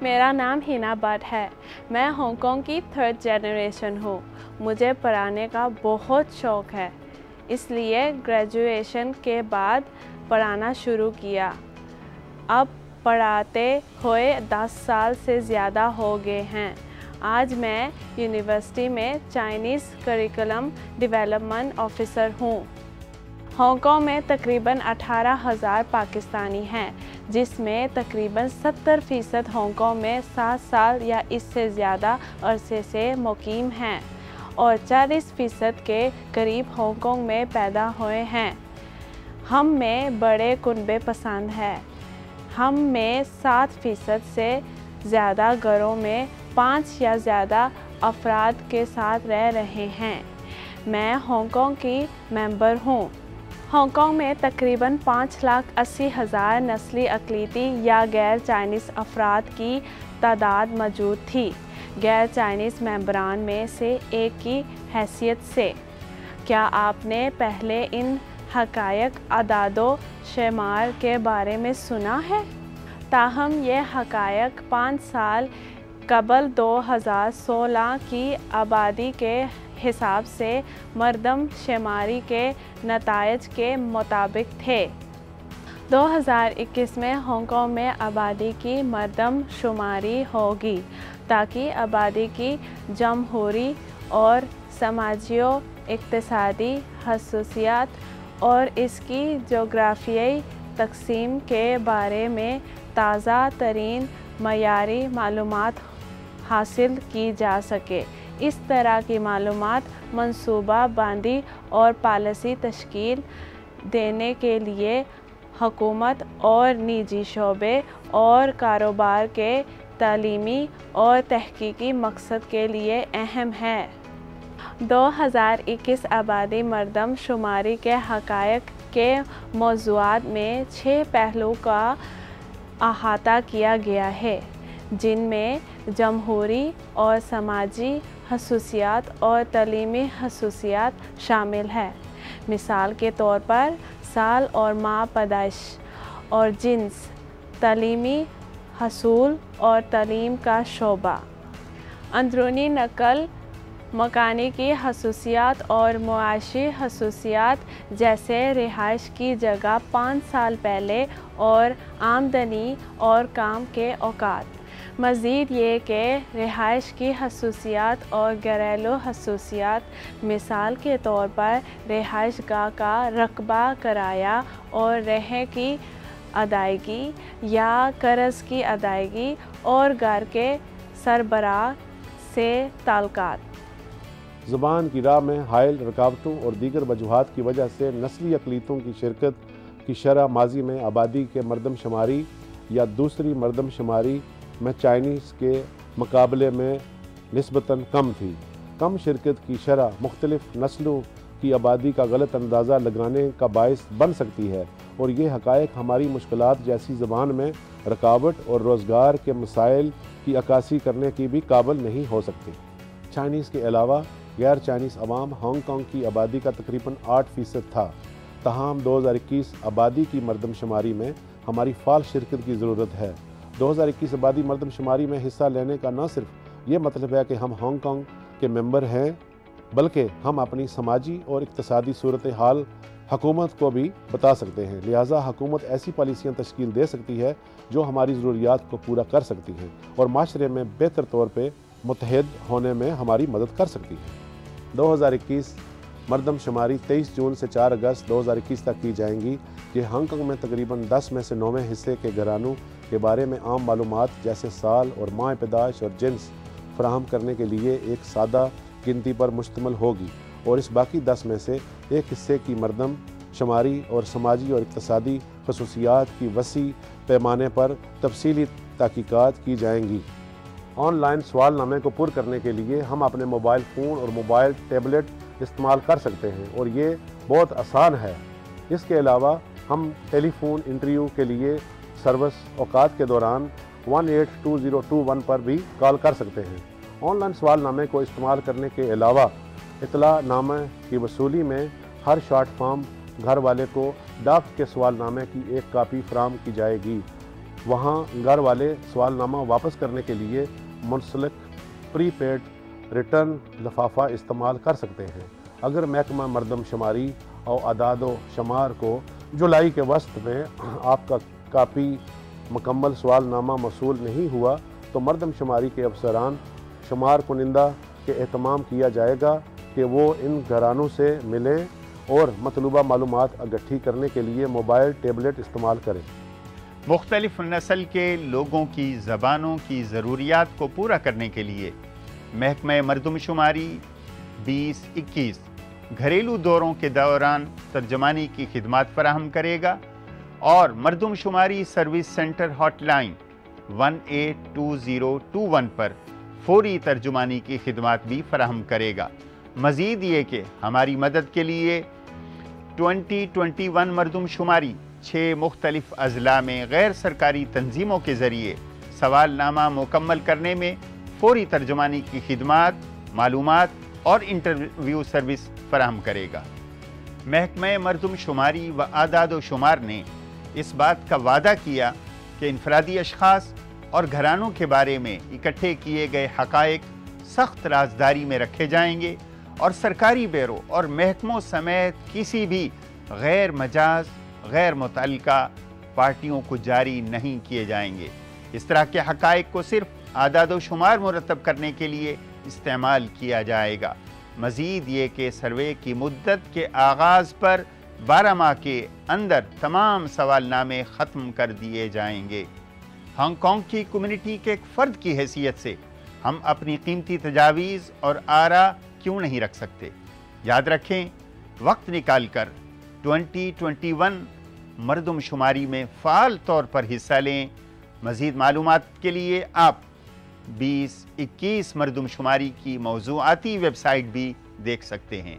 मेरा नाम हिना भट्ट है। मैं हांगकांग की 3rd जनरेशन हूँ। मुझे पढ़ाने का बहुत शौक़ है, इसलिए ग्रेजुएशन के बाद पढ़ाना शुरू किया। अब पढ़ाते हुए 10 साल से ज़्यादा हो गए हैं। आज मैं यूनिवर्सिटी में चाइनीज़ करिकुलम डेवलपमेंट ऑफिसर हूँ। हांगकांग में तकरीबन 18,000 पाकिस्तानी हैं, जिसमें तकरीबन 70% हांगकांग में 7 साल या इससे ज़्यादा अरसे से मुकीम हैं और 40% के करीब हांगकांग में पैदा हुए हैं। हम में बड़े कुनबे पसंद है। हम में 7% से ज़्यादा घरों में 5 या ज़्यादा अफराद के साथ रह रहे हैं। मैं हांगकांग की मेंबर हूँ। हांगकांग में तकरीबन 5,80,000 नस्ली अक़लीती या गैर चाइनीज़ अफराद की तादाद मौजूद थी। गैर चाइनीज़ मेंबरान में से एक की हैसियत से, क्या आपने पहले इन हक़ायक़ अदादो शुमार के बारे में सुना है? ताहम ये हक़ायक़ 5 साल कबल 2016 की आबादी के हिसाब से मरदमशुमारी के नतायज के मुताबिक थे। 2021 में हांगकांग में आबादी की मरदमशुमारी होगी ताकि आबादी की जमहूरी और समाजियो-इक़्तिसादी खसूसियात और इसकी जोग्राफ़ियाई तक़सीम के बारे में ताज़ा तरीन मयारी मालूमात हासिल की जा सके। इस तरह की मालूमात मंसूबा बंदी और पॉलिसी तश्कील देने के लिए हुकूमत और निजी शोबे और कारोबार के तालीमी और तहकीकी मकसद के लिए अहम है। 2021 आबादी मरदमशुमारी के हक़ायक़ के मौज़ूआत में 6 पहलुओं का अहाता किया गया है, जिनमें जमहूरी और समाजी खसूसियात और तालीमी खसूसियात शामिल है। मिसाल के तौर पर साल और माह पैदाइश और जिन्स, तालीमी हसूल और तालीम का शोबा, अंदरूनी नकल, मकानी की खसूसियात और मुआशी खसूसियात जैसे रिहाइश की जगह 5 साल पहले और आमदनी और काम के औकात। मज़ीद ये कि रिहाइश की खसूसियात और घरेलू खसूसियात, मिसाल के तौर पर रिहाइश गाह का रकबा, किराया और रहने की अदायगी या कर्ज़ की अदायगी और घर के सरबराह से ताल्लुकात। ज़ुबान की राह में हायल रुकावटों और दीगर वजूहात की वजह से नस्ली अक़लीतों की शिरकत की शरह माजी में आबादी के मरदमशुमारी या दूसरी मरदमशुमारी में चाइनीज़ के मुकाबले में निस्बतन कम थी। कम शिरकत की शरह मुख्तलिफ़ नस्लों की आबादी का गलत अंदाज़ा लगाने का बायस बन सकती है और ये हक़ायक़ हमारी मुश्किलात जैसी ज़बान में रुकावट और रोज़गार के मसाइल की अक्कासी करने की भी काबिल नहीं हो सकती। चाइनीज़ के अलावा गैर चाइनीज़ अवाम हांगकांग की आबादी का तकरीबन 8% था। तमाम 2021 आबादी की मरदमशुमारी में हमारी फ़ाल शिरकत की ज़रूरत है। 2021 आबादी मरदमशुमारी में हिस्सा लेने का न सिर्फ ये मतलब है कि हम हांगकांग के मेंबर हैं, बल्कि हम अपनी समाजी और इक़्तिसादी सूरत हाल हुकूमत को भी बता सकते हैं। लिहाजा हुकूमत ऐसी पॉलिसियाँ तश्कील दे सकती है जो हमारी ज़रूरियात को पूरा कर सकती हैं और माशरे में बेहतर तौर पर मुत्तहद होने में हमारी मदद कर सकती है। 2021 मरदमशुमारी 23 जून से 4 अगस्त 2021 तक की जाएंगी। ये हांगकांग में तकरीबन 10 में से 9वें हिस्से के घरानों के बारे में आम मालूमात जैसे साल और माह पैदाइश और जिन्स फराहम करने के लिए एक सादा गिनती पर मुश्तमिल होगी और इस बाकी 10 में से एक हिस्से की मरदमशुमारी और समाजी और इक़्तिसादी खसूसियात की वसी पैमाने पर तफसीली तहकीकात की जाएंगी। ऑनलाइन सवालनामे को पुर करने के लिए हम अपने मोबाइल फ़ोन और मोबाइल टैबलेट इस्तेमाल कर सकते हैं और ये बहुत आसान है। इसके अलावा हम टेलीफोन इंटरव्यू के लिए सर्विस औकात के दौरान 182021 पर भी कॉल कर सकते हैं। ऑनलाइन सवालनामे को इस्तेमाल करने के अलावा इतलानामे की वसूली में हर शॉर्ट फॉर्म घर वाले को डाक के सवालनामे की एक कापी फराहम की जाएगी। वहाँ घर वाले सवालनामा वापस करने के लिए मुंसलिक प्रीपेड रिटर्न लिफाफा इस्तेमाल कर सकते हैं। अगर महकमा मरदमशुमारी और आदाद शुमार को जुलाई के वस्त में आपका कापी मुकम्मल सवालनामा मौसूल नहीं हुआ तो मरदमशुमारी के अफसरान शुमार कुनिंदा के एहतमाम किया जाएगा कि वो इन घरानों से मिलें और मतलूबा मालूमात इकट्ठी करने के लिए मोबाइल टैबलेट इस्तेमाल करें। मुख्तलिफ नस्ल के लोगों की ज़बानों की ज़रूरियात को पूरा करने के लिए महकमा मरदमशुमारी 2021 घरेलू दौरों के दौरान तर्जमानी की खिदमत फराहम करेगा और मरदमशुमारी सर्विस सेंटर हॉटलाइन 182021 पर फौरी तर्जुमानी की खिदमत भी फराहम करेगा। मज़ीद ये कि हमारी मदद के लिए 2021 मरदमशुमारी 6 मुख्तलिफ अजला में गैर सरकारी तंजीमों के ज़रिए सवालनामा मुकम्मल करने में फौरी तर्जुमानी की खिदमत, मालूमात और इंटरव्यू सर्विस फराहम करेगा। महकमा मरदमशुमारी व आदाद शुमार ने इस बात का वादा किया कि इनफरादी अशखास और घरानों के बारे में इकट्ठे किए गए हक़ाइक़ सख्त राजदारी में रखे जाएंगे और सरकारी बैरों और महकमों समेत किसी भी गैर मजाज गैर मुतल्लिका पार्टियों को जारी नहीं किए जाएंगे। इस तरह के हक़ाइक़ को सिर्फ आदाद शुमार मुरतब करने के लिए इस्तेमाल किया जाएगा। मज़ीद ये कि सर्वे की मुद्दत के आगाज़ पर 12 माह के अंदर तमाम सवालनामे ख़त्म कर दिए जाएंगे। हांगकांग की कम्युनिटी के एक फ़र्द की हैसियत से हम अपनी कीमती तजावीज़ और आरा क्यों नहीं रख सकते। याद रखें, वक्त निकाल कर 2021 मरदमशुमारी में फ़ाल तौर पर हिस्सा लें। मज़ीद मालूमात के लिए आप 2021 मरदमशुमारी की मौज़ूआती वेबसाइट भी देख सकते हैं।